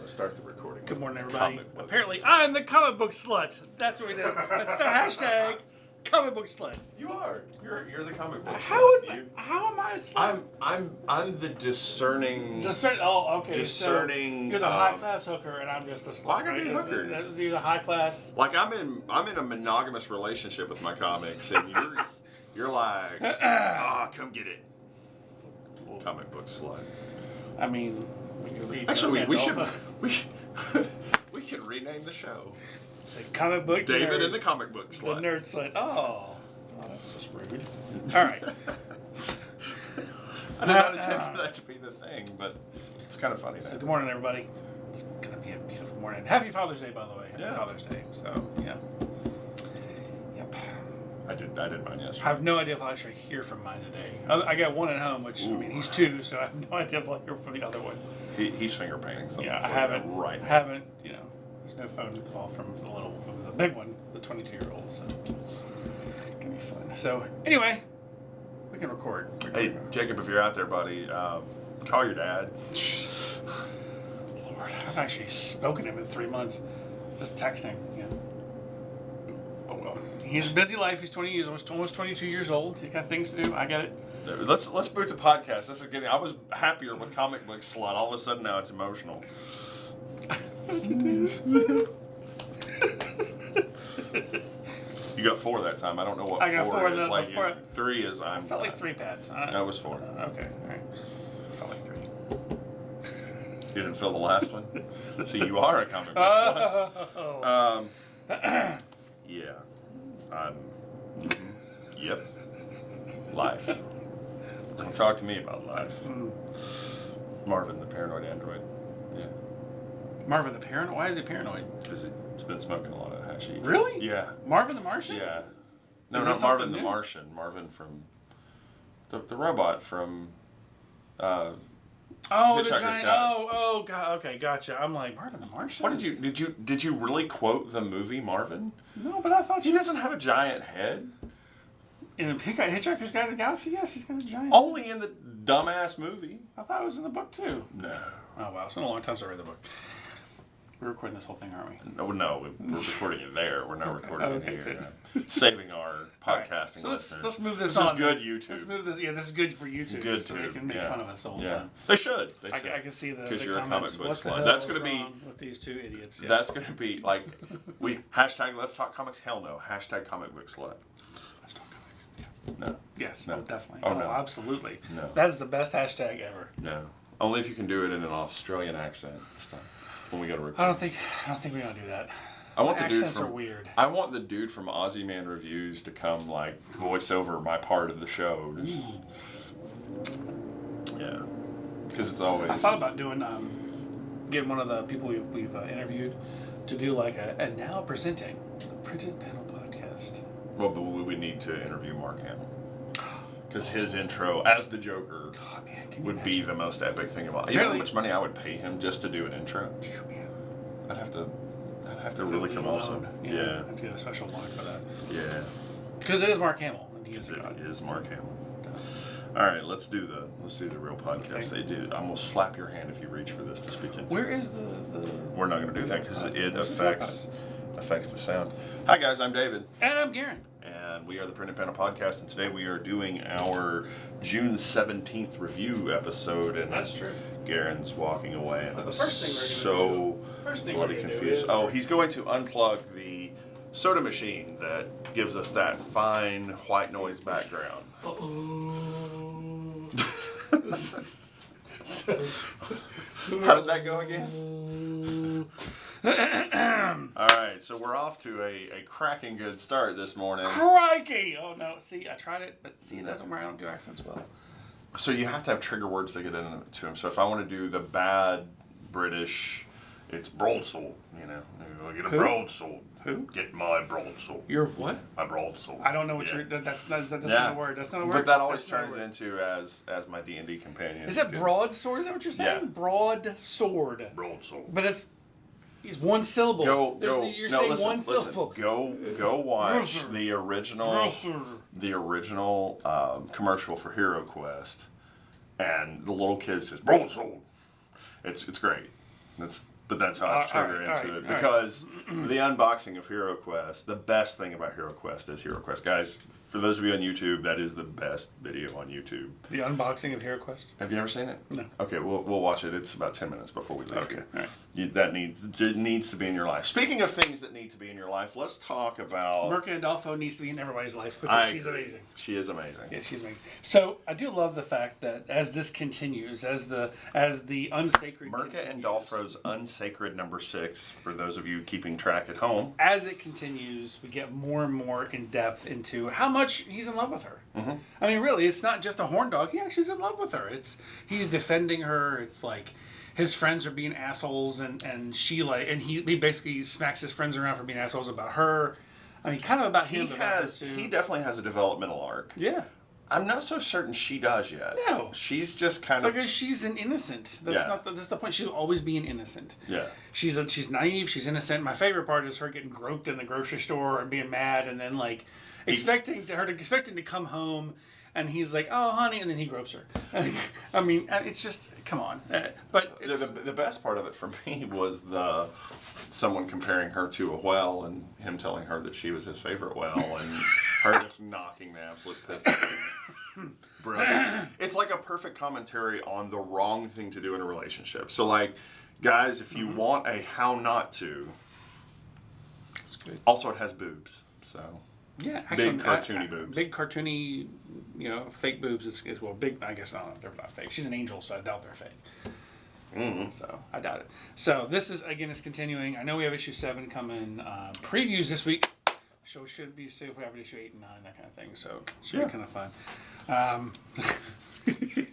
Start the recording. Good morning, everybody. Apparently, I'm the comic book slut. That's what we did. That's the hashtag comic book slut. You are. You're the comic book How slut. is how am I a slut? I'm the discerning. Oh, okay. Discerning. So you're the high class hooker, and I'm just the slut. Well, I gotta be a hooker. You're the high class. Like I'm in a monogamous relationship with my comics, and you're like, come get it. Comic book slut. I mean, we could read. Actually, we should rename the show. The comic book. David nerd, and the comic book slut. The nerd slut. Oh, that's just rude. All right. I did not intend for that to be the thing, but it's kind of funny. So good morning, everybody. It's gonna be a beautiful morning. Happy Father's Day, by the way. Happy Father's Day. So yeah. Yep. I did mine yesterday. I have no idea if I'll actually hear from mine today. I got one at home, which I mean he's 2, so I have no idea if I'll hear from the other one. He's finger painting something. Yeah, I haven't. You know, there's no phone call from the big one, the 22-year-old. So it's gonna be fun. So anyway, we can record. Hey Jacob, if you're out there, buddy, call your dad. Lord, I've actually spoken to him in 3 months, just texting. Yeah. Oh well. He has a busy life. He's 20 years, almost 22 years old. He's got things to do. I get it. Let's boot the podcast. This is getting. I was happier with comic book slut. All of a sudden now it's emotional. You got 4 that time. I don't know what I got 4 is. Like 4. 3 is. I felt like 3 pads. No, it was 4. Okay, all right. I felt like 3. You didn't feel the last one. See, you are a comic book slut. Yeah. Yep. Life. Don't talk to me about life. Marvin, the paranoid android. Yeah. Marvin the paranoid? Why is he paranoid? Because he's been smoking a lot of hashish. Really? Yeah. Marvin the Martian? Yeah. No, Is not this Marvin something the new? Martian. Marvin from the robot from. Oh, the Hitchhiker's giant. Guide. Oh, God. Okay, gotcha. I'm like, Marvin the Martian? What did you really quote the movie Marvin? No, but I thought He doesn't have a giant head. In Hitchhiker's Guide to the Galaxy, yes, he's got a giant. Only in the dumbass movie. I thought it was in the book too. No. Oh wow, it's been a long time since I read the book. We're recording this whole thing, aren't we? No, we're recording it there. We're not recording it here. Good. Saving our podcasting Right. So listeners. let's move this on. on. This is good YouTube. Let's move this. Yeah, this is good for YouTube. Good so they can make fun of us all the time. They should. I can see the you're a comments. comic book What the slut. hell That's is going to be wrong with these 2 idiots? Yeah. That's going to be like hashtag Let's Talk Comics. Hell no. Hashtag comic book slut. Let's talk comics. Yeah. No. Yes. No. No. Definitely. Oh, no. Absolutely. No. That is the best hashtag ever. No. Only if you can do it in an Australian accent this time. When we go to record. I don't think we're gonna do that. I want the dude Accents from, are weird. I want the dude from Aussie Man Reviews to come like voice over my part of the show. Yeah, because it's always. I thought about doing getting one of the people we've interviewed to do like and now presenting the Printed Panel Podcast. Well, but we would need to interview Mark Hamill because his intro as the Joker would be the most epic thing of all. You know how much money I would pay him just to do an intro? I'd have to really come awesome. Yeah. I'd have to get a special mark for that. Yeah. Because it is Mark Hamill, and he is It God. is Mark Hamill. All right, let's do the real podcast. Okay. They do. I'm gonna slap your hand if you reach for this to speak into. Where is the? We're not gonna do that because it affects the sound. Hi guys, I'm David. And I'm Garin. And we are the Print and Panel Podcast, and today we are doing our June 17th review episode. And That's true. Garen's walking away, and But I'm the first thing we're gonna bloody confused. Oh, he's going to unplug the soda machine that gives us that fine white noise background. How did that go again? All right, so we're off to a cracking good start this morning. Crikey! Oh no! See, I tried it, but see, it doesn't work. I don't do accents well. So you have to have trigger words to get into them. So if I want to do the bad British, it's broadsword. You know, I get a broadsword. Who? Get my broadsword. Your what? My broadsword. I don't know what you're. That's not a word. That's not a word. But that always turns into as my D&D companion. Is that broadsword? Is that what you're saying? Yeah. Broadsword. Broadsword. But it's one syllable. You're saying one syllable. Go watch the original commercial for Hero Quest, and the little kid says broadsword. It's great. But that's how I trigger into it. Because the unboxing of Hero Quest, the best thing about Hero Quest is Hero Quest. Guys, for those of you on YouTube, that is the best video on YouTube. The unboxing of Hero Quest? Have you ever seen it? No. Okay, we'll watch it. It's about 10 minutes before we leave Okay, here. all right. It needs to be in your life. Speaking of things that need to be in your life, let's talk about... Mirka Andolfo needs to be in everybody's life because she's amazing. She is amazing. Yeah, she's amazing. So I do love the fact that as this continues, as the unsacred Mirka Andolfo's Unsacred number 6, for those of you keeping track at home. As it continues, we get more and more in depth into how much he's in love with her. Mm-hmm. I mean, really, it's not just a horn dog. Yeah, she's in love with her. He's defending her. It's like his friends are being assholes, and he basically smacks his friends around for being assholes about her. I mean, kind of about him. He definitely has a developmental arc. Yeah. I'm not so certain she does yet. No. She's just kind of... Because she's an innocent. That's the point. She's always being innocent. Yeah. She's naive. She's innocent. My favorite part is her getting groped in the grocery store and being mad, and then like expecting to come home, and he's like, "Oh, honey," and then he gropes her. I mean, it's just come on. But the best part of it for me was someone comparing her to a whale and him telling her that she was his favorite whale and her just knocking the absolute piss out of him. Brilliant. It's like a perfect commentary on the wrong thing to do in a relationship. So like, guys, if you want a how not to, it's good. Also it has boobs, so yeah, actually, big cartoony boobs. Big cartoony, fake boobs. Is big. I guess they're not fake. She's an angel, so I doubt they're fake. Mm-hmm. So I doubt it. So this is continuing. I know we have issue 7 coming. Previews this week. So we should see if we have issue 8 and 9, that kind of thing. So it should be kind of fun.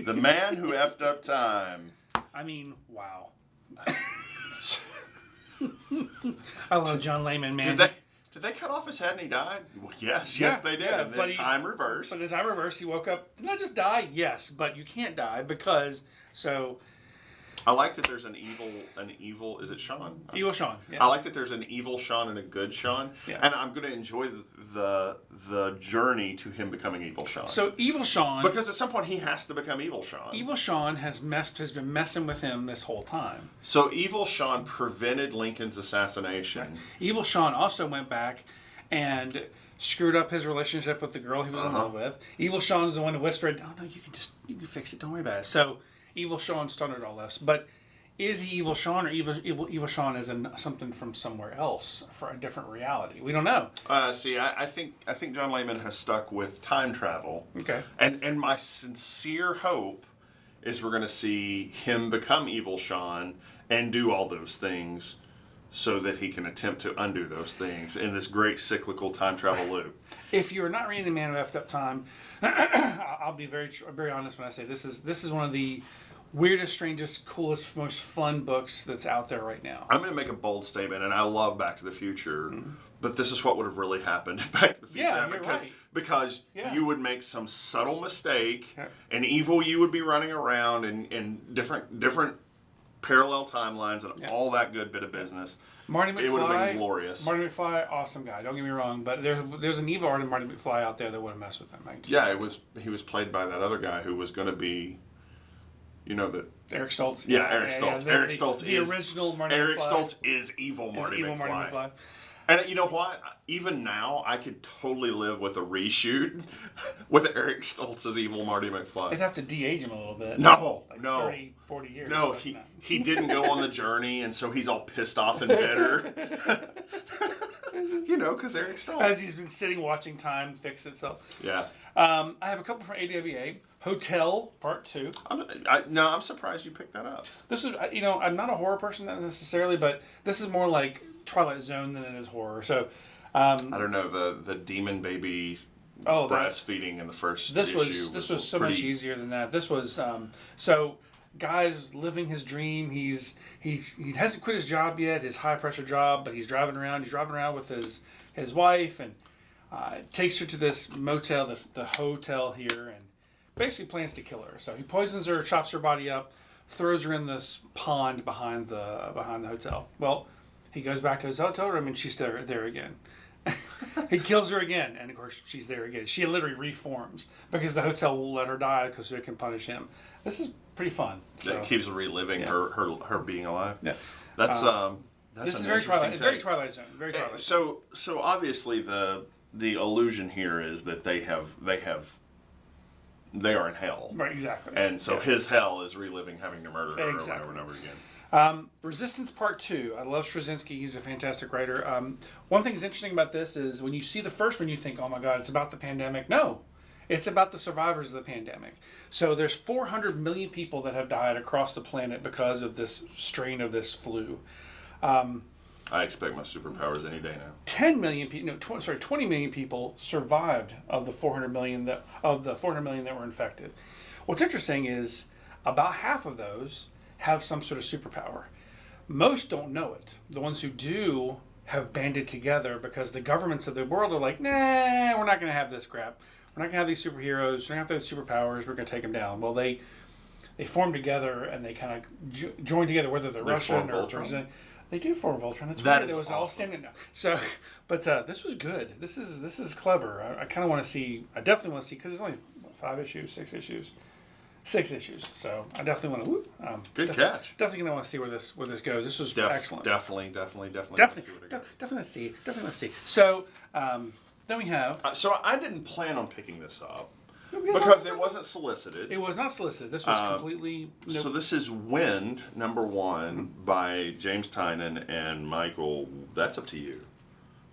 The man who effed up time. I mean, wow. I love John Layman, man. Did they cut off his head and he died? Well, yes, they did. Yeah, and then time reversed. But the time reversed, he woke up. Did not just die? Yes, but you can't die because I like that there's an evil. Is it Sean? Evil Sean. Yeah. I like that there's an evil Sean and a good Sean, and I'm going to enjoy the journey to him becoming evil Sean. So evil Sean, because at some point he has to become evil Sean. Evil Sean has been messing with him this whole time. So evil Sean prevented Lincoln's assassination. Right. Evil Sean also went back and screwed up his relationship with the girl he was in love with. Evil Sean's the one who whispered, "Oh no, you can fix it. Don't worry about it." So Evil Sean started all this, but is he Evil Sean or Evil Sean is something from somewhere else for a different reality? We don't know. I think John Layman has stuck with time travel. Okay. And my sincere hope is we're going to see him become Evil Sean and do all those things so that he can attempt to undo those things in this great cyclical time travel loop. If you're not reading Man Who Effed Up Time, I'll be very very honest when I say this is one of the weirdest, strangest, coolest, most fun books that's out there right now. I'm going to make a bold statement, and I love Back to the Future, but this is what would have really happened if Back to the Future happened. Because you would make some subtle mistake, and evil you would be running around in different parallel timelines and all that good bit of business. Marty McFly, it would have been glorious. Marty McFly, awesome guy. Don't get me wrong, but there's an evil art in Marty McFly out there that would have messed with him. He was played by that other guy who was going to be, Eric Stoltz. Yeah, Eric Stoltz. Eric Stoltz is the original Marty McFly. Eric Stoltz is evil Marty McFly. And you know what? Even now, I could totally live with a reshoot with Eric Stoltz as evil Marty McFly. They'd have to de-age him a little bit. No. 30, 40 years. No, he didn't go on the journey, and so he's all pissed off and bitter. Because Eric Stoltz. As he's been sitting watching time fix itself. Yeah. I have a couple from AWA. Hotel Part 2. I'm surprised you picked that up. This is, I'm not a horror person necessarily, but this is more like Twilight Zone than it is horror. So, I don't know, the demon baby breastfeeding in the first issue. This was so much easier than that. This was guy's living his dream. He hasn't quit his job yet, his high pressure job, but he's driving around. He's driving around with his wife and takes her to this motel, the hotel here, and basically plans to kill her. So he poisons her, chops her body up, throws her in this pond behind the hotel. Well, he goes back to his hotel room and she's there again. He kills her again, and of course she's there again. She literally reforms because the hotel won't let her die because it can punish him. This is pretty fun. So. It keeps reliving her being alive. Yeah, That's this is very Twilight. It's very Twilight Zone. Very Twilight Zone. So obviously the illusion here is that they are in hell. Right, exactly. And so his hell is reliving having to murder her over and over again. Resistance Part 2. I love Straczynski. He's a fantastic writer. One thing that's interesting about this is when you see the first one, you think, oh my God, it's about the pandemic. No, it's about the survivors of the pandemic. So there's 400 million people that have died across the planet because of this strain of this flu. I expect my superpowers any day now. 20 million people survived of the 400 million that were infected. What's interesting is about half of those have some sort of superpower. Most don't know it. The ones who do have banded together because the governments of the world are like, nah, we're not going to have this crap. We're not going to have these superheroes. We're not going to have these superpowers. We're going to take them down. Well, they form together and they kind of join together, whether they're Russian or Brazilian. They do form Voltron. That's right. It was awesome. All standing now. So, but this was good. This is clever. I kind of want to see. I definitely want to see because it's only 6 issues. 6 issues. So I definitely want to. Good catch. Definitely gonna want to see where this goes. This was excellent. Definitely. Definitely see. So then we have. So I didn't plan on picking this up because it wasn't solicited. It was not solicited. This was completely. Nope. So this is Wynd #1 by James Tynan and Michael. That's up to you.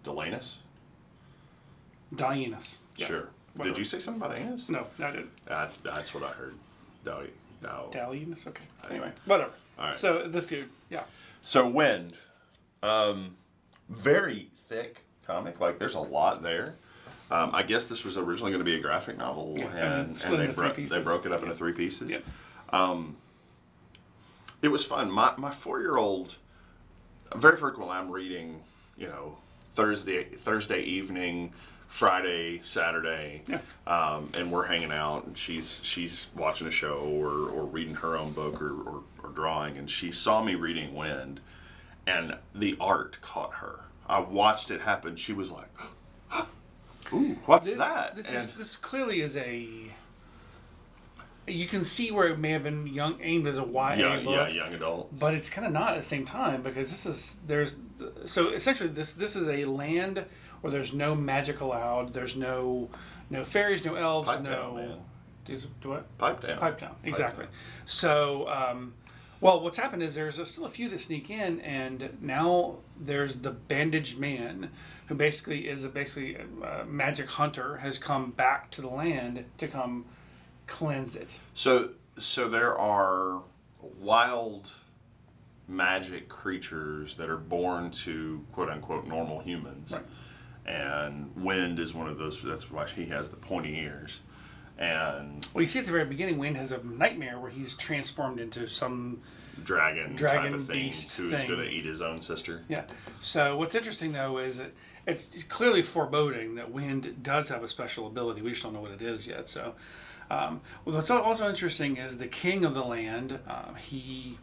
Delanus. Dianus. Yeah. Sure. Whatever. Did you say something about anus? No, I didn't. That's what I heard. Dalianus? Okay. Anyway, whatever. All right. So this dude, yeah. So Wynd, very thick comic. Like there's a lot there. I guess this was originally going to be a graphic novel, and they broke it up into 3 pieces. Yeah. It was fun. My 4-year-old, very frequently I'm reading, Thursday evening, Friday, Saturday, and we're hanging out, and she's watching a show or reading her own book or drawing, and she saw me reading Wynd, and the art caught her. I watched it happen. She was like, "Ooh, what's that?" This clearly is a. You can see where it may have been aimed as a YA book. Yeah, young adult. But it's kind of not at the same time because so essentially this is a land where there's no magic allowed. There's no fairies, no elves, Pipe down, man. What? Pipe down. Pipe down, exactly. So, what's happened is there's still a few that sneak in, and now there's the bandaged man, who basically is a magic hunter, has come back to the land to come cleanse it. So there are wild magic creatures that are born to quote unquote normal humans. Right. And Wynd is one of those. That's why he has the pointy ears. And you see at the very beginning, Wynd has a nightmare where he's transformed into some dragon type of thing beast who's going to eat his own sister. Yeah. So what's interesting though is it's clearly foreboding that Wynd does have a special ability. We just don't know what it is yet. So, what's also interesting is the king of the land. He's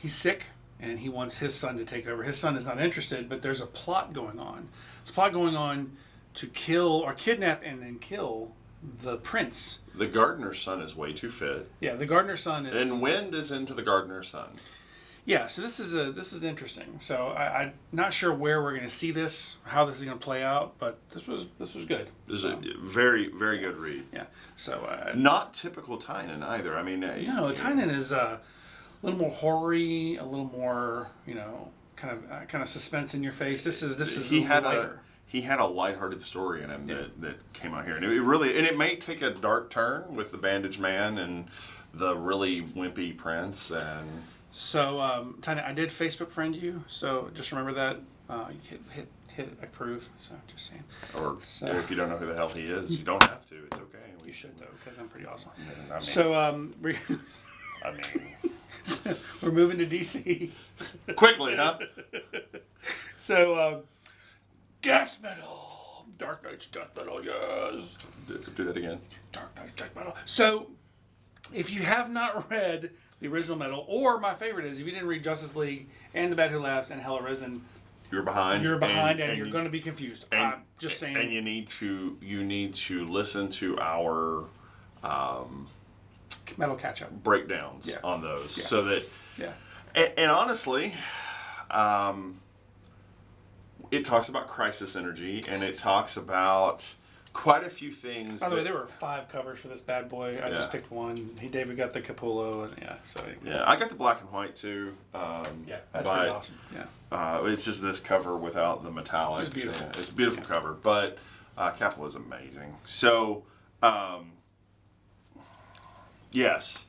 sick. And he wants his son to take over. His son is not interested, but there's a plot going on. It's a plot going on to kill or kidnap and then kill the prince. The gardener's son is way too fit. Yeah, the gardener's son is. And Wynd is into the gardener's son. Yeah, so this is interesting. So I'm not sure where we're going to see this, how this is going to play out, but this was good. This is a very, very good read. Yeah. So not typical Tynan either. I mean, no, Tynan is a little more horror-y, a little more, kind of suspense in your face. This is lighter. He had a lighthearted story in him that came out here, and it may take a dark turn with the bandaged man and the really wimpy prince. And so, Tynan, I did Facebook friend you, so just remember that. Hit approve. So just saying. Or if you don't know who the hell he is, you don't have to. It's okay. You should though, because I'm pretty awesome. I mean, so So we're moving to DC. Quickly, huh? So, death metal. Dark Knight's death metal, yes. Do that again. Dark Knight's death metal. So, if you have not read the original metal, or my favorite is, if you didn't read Justice League and The Bat Who Laughs and Hell Arisen, you're behind. You're behind, and you're going to be confused. I'm just saying. And you need to listen to our metal catch up breakdowns on those, so that and honestly, it talks about crisis energy, and it talks about quite a few things. By the way, there were 5 covers for this bad boy. I just picked one. David got the Capullo, and I got the black and white too. That's pretty awesome. It's just this cover without the metallic. It's beautiful. It's a beautiful cover, but Capullo is amazing. So, yes.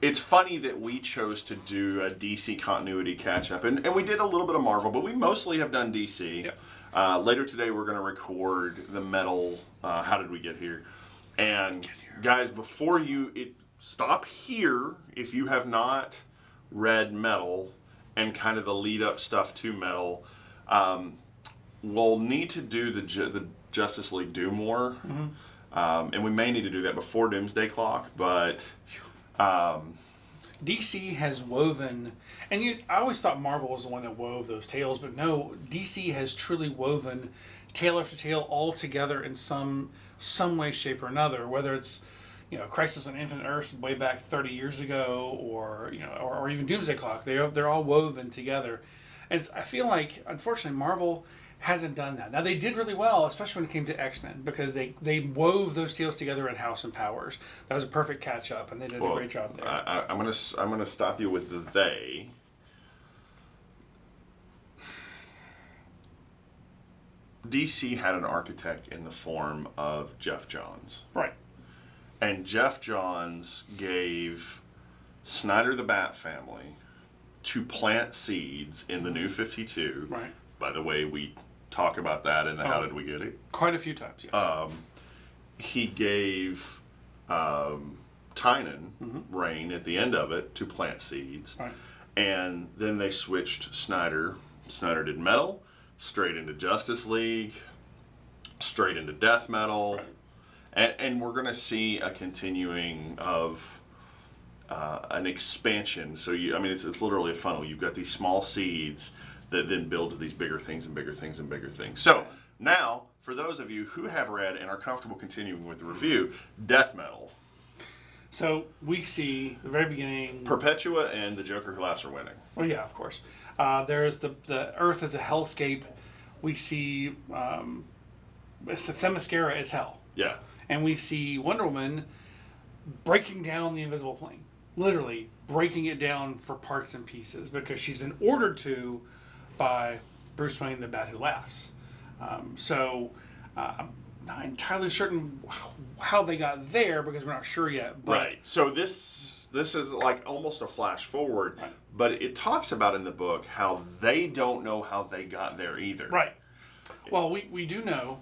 It's funny that we chose to do a DC continuity catch-up, and we did a little bit of Marvel, but we mostly have done DC. Later today, we're going to record the metal, How Did We Get Here? And guys, before stop here if you have not read metal and kind of the lead-up stuff to metal. We'll need to do the Justice League Do More, and we may need to do that before Doomsday Clock, but... DC has woven, and I always thought Marvel was the one that wove those tales, but no, DC has truly woven tale after tale all together in some way, shape, or another. Whether it's Crisis on Infinite Earths way back 30 years ago, or or even Doomsday Clock, they're all woven together, and I feel like unfortunately Marvel hasn't done that. Now they did really well, especially when it came to X-Men, because they wove those tales together in House and Powers. That was a perfect catch up, and they did a great job there. I'm gonna stop you with the they. DC had an architect in the form of Jeff Johns. Right. And Jeff Johns gave Snyder the Bat Family to plant seeds in the New 52. Right. By the way, we talk about that in the How Did We Get It? Quite a few times, yes. He gave Tynan Rain at the end of it to plant seeds. Right. And then they switched Snyder. Snyder did metal, straight into Justice League, straight into death metal. Right. And we're going to see a continuing of an expansion. So, it's literally a funnel. You've got these small seeds that then build to these bigger things and bigger things and bigger things. So now, for those of you who have read and are comfortable continuing with the review, death metal. So we see the very beginning. Perpetua and the Joker Who Laughs are winning. Well, yeah, of course. There's the Earth as a hellscape. We see it's the Themyscira is hell. Yeah. And we see Wonder Woman breaking down the invisible plane, literally breaking it down for parts and pieces because she's been ordered to by Bruce Wayne, the Bat Who Laughs. I'm not entirely certain how they got there because we're not sure yet. But right. So this is like almost a flash forward, but it talks about in the book how they don't know how they got there either. Right. Well, we do know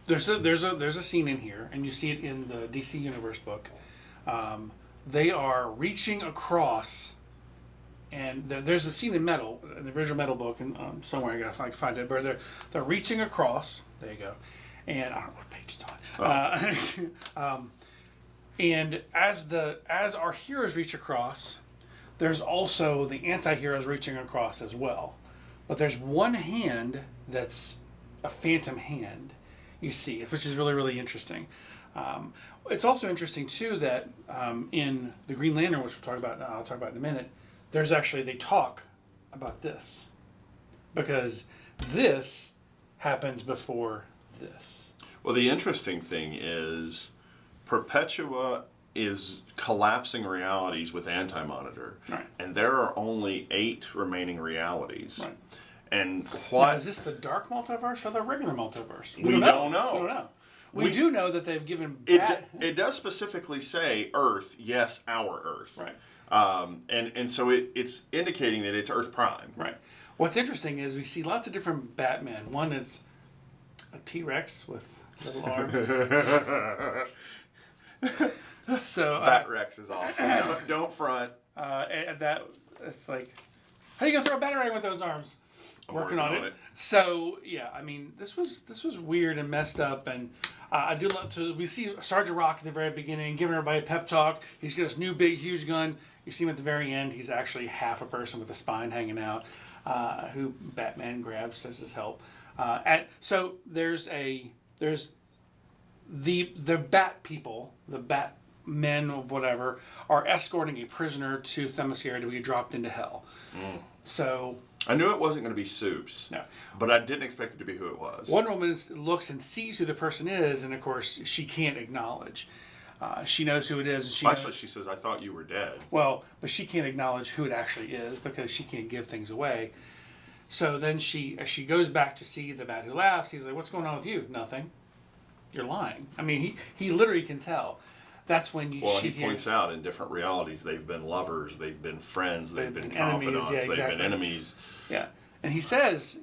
there's a scene in here, and you see it in the DC Universe book. They are reaching across. And there's a scene in Metal, in the original Metal book, and somewhere I gotta find it. But they're reaching across. There you go. And I don't know what page it's on. And as our heroes reach across, there's also the anti-heroes reaching across as well. But there's one hand that's a phantom hand. You see, which is really, really interesting. It's also interesting too that in the Green Lantern, which I'll talk about in a minute. They talk about this because this happens before this. Well, the interesting thing is Perpetua is collapsing realities with Anti-Monitor. Right. And there are only 8 remaining realities. Right. And now, is this the dark multiverse or the regular multiverse? We don't know. We don't know. We do know that they've given... It does specifically say Earth, yes, our Earth. Right. And so it's indicating that it's Earth Prime. Right. What's interesting is we see lots of different Batman. One is a T-Rex with little arms. So Bat-Rex is awesome. Don't front. It's like, how are you gonna throw a batarang with those arms? I'm working on it. So yeah, this was weird and messed up, and I do love to. We see Sergeant Rock at the very beginning giving everybody a pep talk. He's got this new big huge gun. You see him at the very end. He's actually half a person with a spine hanging out, who Batman grabs as his help. So there's the Bat people, the Bat men of whatever, are escorting a prisoner to Themyscira to be dropped into hell. So I knew it wasn't going to be Soups. No. But I didn't expect it to be who it was. Wonder Woman looks and sees who the person is, and of course she can't acknowledge. She knows who it is. And Actually, she says, "I thought you were dead." Well, but she can't acknowledge who it actually is because she can't give things away. So then as she goes back to see the Bat Who Laughs, he's like, "What's going on with you?" "Nothing." "You're lying." I mean, he literally can tell. That's when he points out in different realities they've been lovers, they've been friends, they've been confidants, they've been enemies. Yeah, and he says,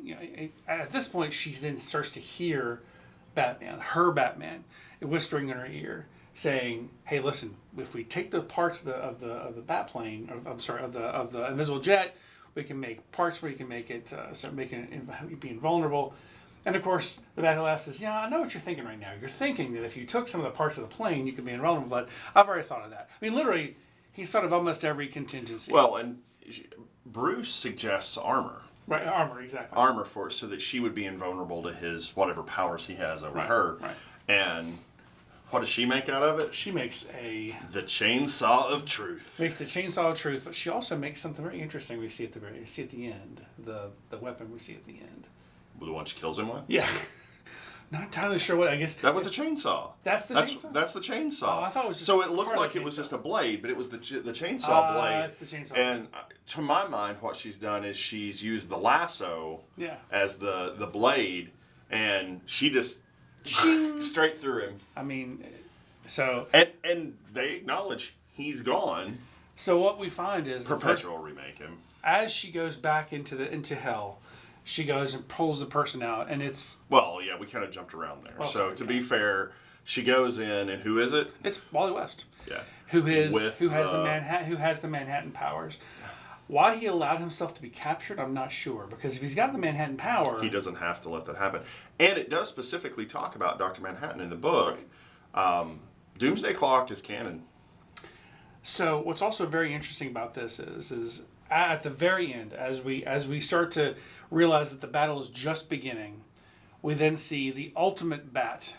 at this point, she then starts to hear her Batman, whispering in her ear, saying, "Hey, listen, if we take the parts of the bat plane, of the invisible jet, we can make parts where you can make it start making it be invulnerable." And of course, the Bat Who Laughs says, "Yeah, I know what you're thinking right now. You're thinking that if you took some of the parts of the plane, you could be invulnerable, but I've already thought of that." I mean, literally, he's thought of almost every contingency. Well, and Bruce suggests armor. Right, armor, exactly. Armor for so that she would be invulnerable to his whatever powers he has over her. Right. And what does she make out of it? She makes the chainsaw of truth. Makes the chainsaw of truth, but she also makes something very interesting. We see at the end, the weapon we see at the end. The one she kills him with? Yeah. Not entirely sure what, I guess. That was a chainsaw. That's the chainsaw? That's the chainsaw. Oh, I thought it was just so it looked like it was just a blade, but it was the chainsaw blade. It's the chainsaw and to my mind, what she's done is she's used the lasso as the blade, and she just straight through him. I mean, so... And they acknowledge he's gone. So what we find is... Perpetual remake him. As she goes back into hell... She goes and pulls the person out, and it's... Well, yeah, we kind of jumped around there. So, to be fair, she goes in, and who is it? It's Wally West. Yeah. Who has the Manhattan powers. Why he allowed himself to be captured, I'm not sure. Because if he's got the Manhattan power... He doesn't have to let that happen. And it does specifically talk about Dr. Manhattan in the book. Doomsday Clock is canon. So, what's also very interesting about this is at the very end, as we start to realize that the battle is just beginning, we then see the ultimate bat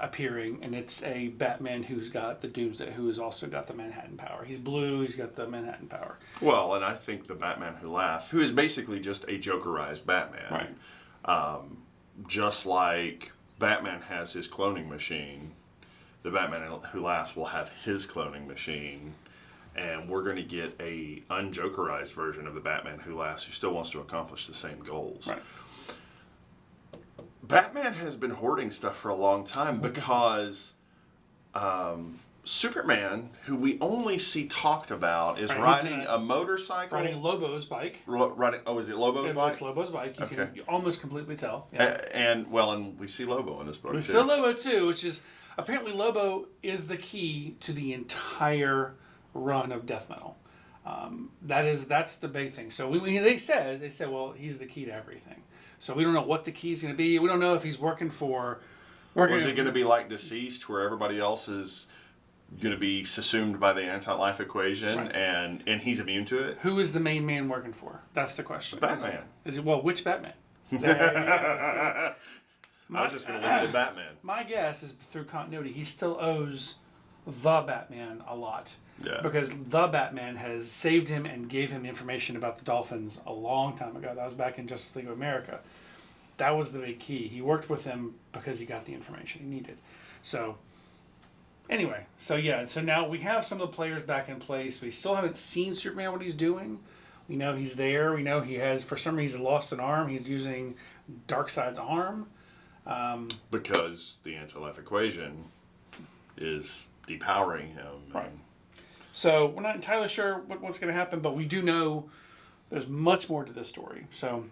appearing, and it's a Batman who's got the Doomsday, who has also got the Manhattan power. He's blue, he's got the Manhattan power. Well, and I think the Batman Who Laughs, who is basically just a Jokerized Batman, just like Batman has his cloning machine, the Batman Who Laughs will have his cloning machine. And we're going to get a unjokerized version of the Batman Who Laughs, who still wants to accomplish the same goals. Right. Batman has been hoarding stuff for a long time because Superman, who we only see talked about, is riding a motorcycle. Riding Lobo's bike. Is it Lobo's bike? It's Lobo's bike. You can almost completely tell. Yeah. And we see Lobo in this book, We see Lobo, too, which is... Apparently, Lobo is the key to the entire... run of death metal. That's the big thing. So they said, well, he's the key to everything. So we don't know what the key's going to be. We don't know if he's working for... Is it going to be like Deceased, where everybody else is going to be subsumed by the anti-life equation, and he's immune to it? Who is the main man working for? That's the question. Batman. Is it, well, which Batman? I was just going to leave it at Batman. My guess is through continuity, he still owes the Batman a lot. Yeah. Because the Batman has saved him and gave him information about the Dolphins a long time ago. That was back in Justice League of America. That was the big key. He worked with him because he got the information he needed. So, anyway. So now we have some of the players back in place. We still haven't seen Superman, what he's doing. We know he's there. We know he has, for some reason, lost an arm. He's using Darkseid's arm. Because the anti-life equation is depowering him. Right. So we're not entirely sure what's going to happen, but we do know there's much more to this story. So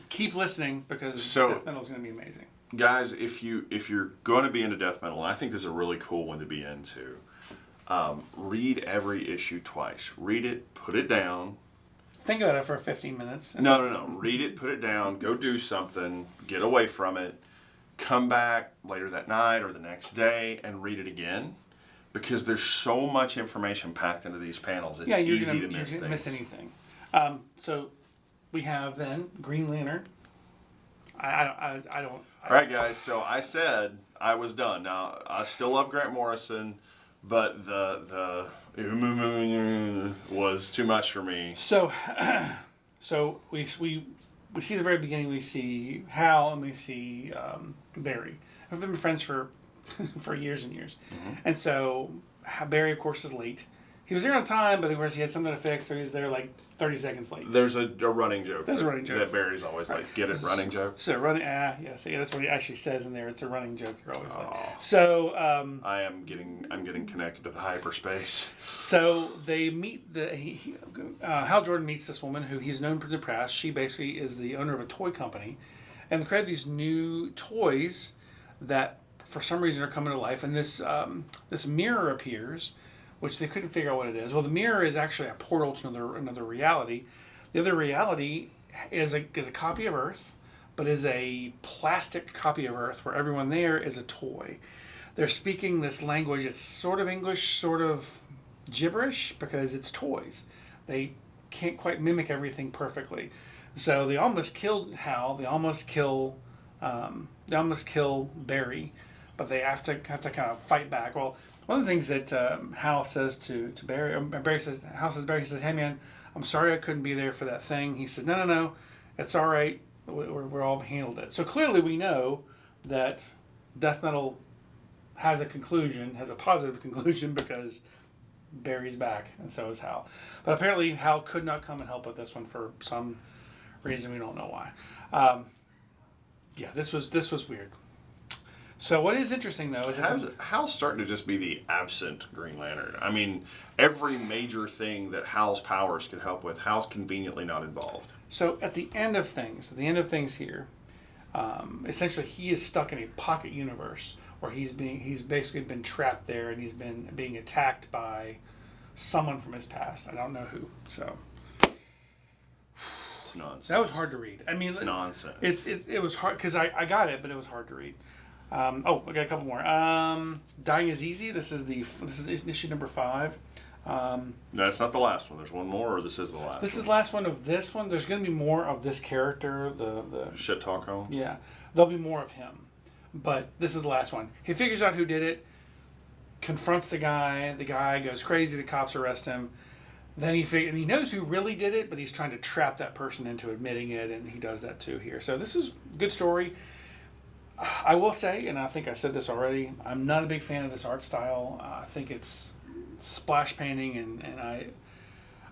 keep listening because death metal is going to be amazing. Guys, if you're going to be into death metal, and I think this is a really cool one to be into, read every issue twice. Read it, put it down. Think about it for 15 minutes. No. Read it, put it down, go do something, get away from it, come back later that night or the next day and read it again. because there's so much information packed into these panels. It's Yeah, you're easy gonna to miss things. miss anything. So we have then Green Lantern. I don't. All right, guys. So I said I was done. Now I still love Grant Morrison, but the was too much for me. So, so we see the very beginning. We see Hal and we see Barry. We've been friends for years and years, and so Barry, of course, is late. He was there on time, but of course he had something to fix, so he's there like 30 seconds late. There's a running joke. There's a running joke. That Barry's always like, get it, running joke? So that's what he actually says in there. It's a running joke. You're always late. So I'm getting connected to the hyperspace. So they meet Hal Jordan meets this woman who he's known from the past. She basically is the owner of a toy company, and they create these new toys that for some reason are coming to life. And this mirror appears, which they couldn't figure out what it is. Well, the mirror is actually a portal to another reality. The other reality is a copy of Earth, but is a plastic copy of Earth where everyone there is a toy. They're speaking this language. It's sort of English, sort of gibberish because it's toys. They can't quite mimic everything perfectly. So they almost killed Hal. They almost kill Barry, but they have to kind of fight back. Well, one of the things that Hal says to Barry, Barry says, "Hey man, I'm sorry I couldn't be there for that thing." He says, "No, it's all right. We're all handled it." So clearly we know that death metal has a positive conclusion because Barry's back, and so is Hal. But apparently Hal could not come and help with this one for some reason we don't know why. This was weird. So what is interesting though is Hal's starting to just be the absent Green Lantern. I mean, every major thing that Hal's powers could help with, Hal's conveniently not involved. So at the end of things here, essentially he is stuck in a pocket universe where he's basically been trapped there and he's been being attacked by someone from his past. I don't know who. So it's nonsense. That was hard to read. I mean, it's nonsense. It was hard because I got it, but it was hard to read. I got a couple more. Dying is Easy. This is issue number 5. No, it's not the last one. There's one more, or this is the last. This is the last one of this one. There's going to be more of this character. The Shit Talk Holmes. Yeah, there'll be more of him, but this is the last one. He figures out who did it, confronts the guy. The guy goes crazy. The cops arrest him. Then and he knows who really did it, but he's trying to trap that person into admitting it, and he does that too here. So this is a good story. I will say, and I think I said this already, I'm not a big fan of this art style. I think it's splash painting, and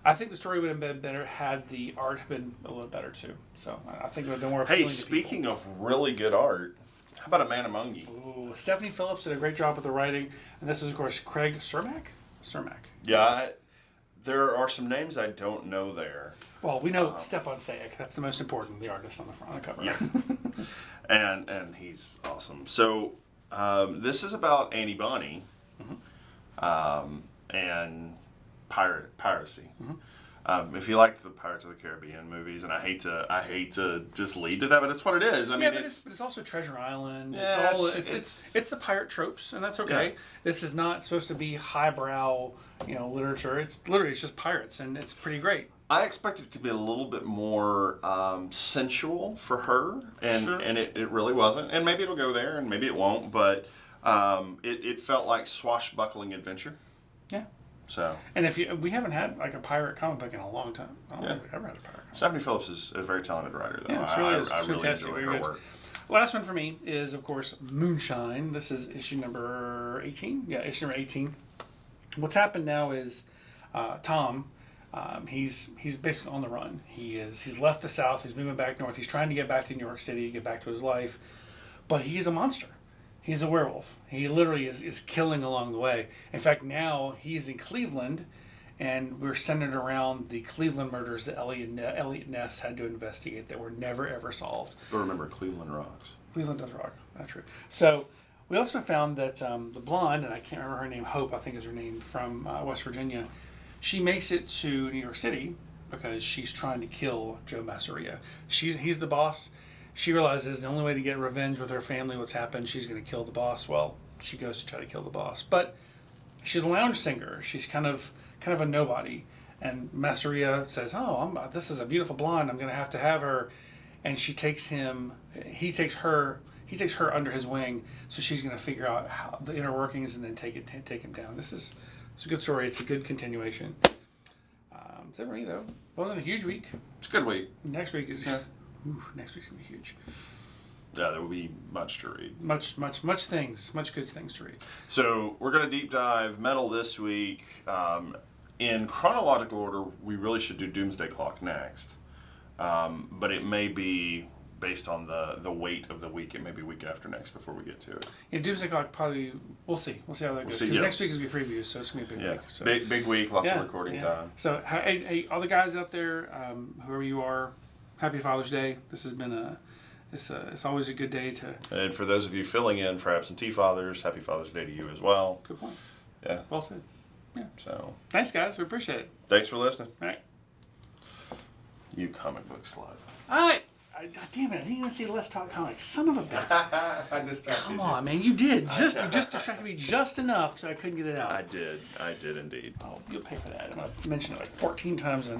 I think the story would have been better had the art been a little better too. So I think it would have been more appealing to speaking people. of really good art, how about A Man Among You? Ooh, Stephanie Phillips did a great job with the writing, and this is of course Craig Cermak. Yeah, there are some names I don't know there. Well, we know Stepan Sajic. That's the most important, the artist on the cover. Yeah. and he's awesome. So this is about Annie Bonny and piracy. If you like the Pirates of the Caribbean movies, and I hate to just lead to that, but it's what it is. I mean, but it's also Treasure Island. Yeah, it's the pirate tropes, and that's okay. Yeah. This is not supposed to be highbrow, literature. It's just pirates, and it's pretty great. I expected it to be a little bit more sensual for her, and Sure. and it really wasn't. And maybe it'll go there, and maybe it won't. But it felt like swashbuckling adventure. Yeah. So. And we haven't had like a pirate comic book in a long time. I don't think we've ever had a pirate comic book. Stephanie Phillips is a very talented writer, though. Yeah, she really is. I really Fantastic. enjoy Very her good. work. Last one for me is, of course, Moonshine. This is issue number 18. Yeah, issue number 18. What's happened now is Tom. He's basically on the run. He's left the South. He's moving back north. He's trying to get back to New York City, get back to his life, but he's a monster. He's a werewolf. He literally is killing along the way. In fact, now he's in Cleveland, and we're centered around the Cleveland murders that Elliot Ness had to investigate that were never ever solved. But remember, Cleveland rocks. Cleveland does rock. That's true. So we also found that the blonde, and I can't remember her name, Hope, I think is her name, from West Virginia. She makes it to New York City because she's trying to kill Joe Masseria. He's the boss. She realizes the only way to get revenge with her family, what's happened, she's going to kill the boss. Well, she goes to try to kill the boss. But she's a lounge singer. She's kind of a nobody. And Masseria says, "Oh, this is a beautiful blonde. I'm going to have her." And he takes her under his wing. So she's going to figure out how the inner workings and then take him down. It's a good story. It's a good continuation. Except for me though, it wasn't a huge week. It's a good week. Next week is next week's gonna be huge. Yeah, there will be much to read. Much good things to read. So we're going to deep dive metal this week. In chronological order, we really should do Doomsday Clock next. But it may be based on the weight of the week. It may be week after next before we get to it. Yeah, Doomsday Clock probably, we'll see. We'll see how that goes. Because next week is going to be previews, so it's going to be a big week. So. Big week, lots of recording time. So, hey, all the guys out there, whoever you are, happy Father's Day. This has been it's always a good day to... And for those of you filling in for absentee fathers, happy Father's Day to you as well. Good point. Yeah. Well said. Yeah. So. Thanks, guys. We appreciate it. Thanks for listening. All right. You comic book slut. All right. God damn it! I didn't even see Let's Talk Comics. Son of a bitch! I distracted Come you. on, man! You did you just distracted me just enough so I couldn't get it out. I did indeed. Oh, you'll pay for that. I'm gonna mention it like 14 times in a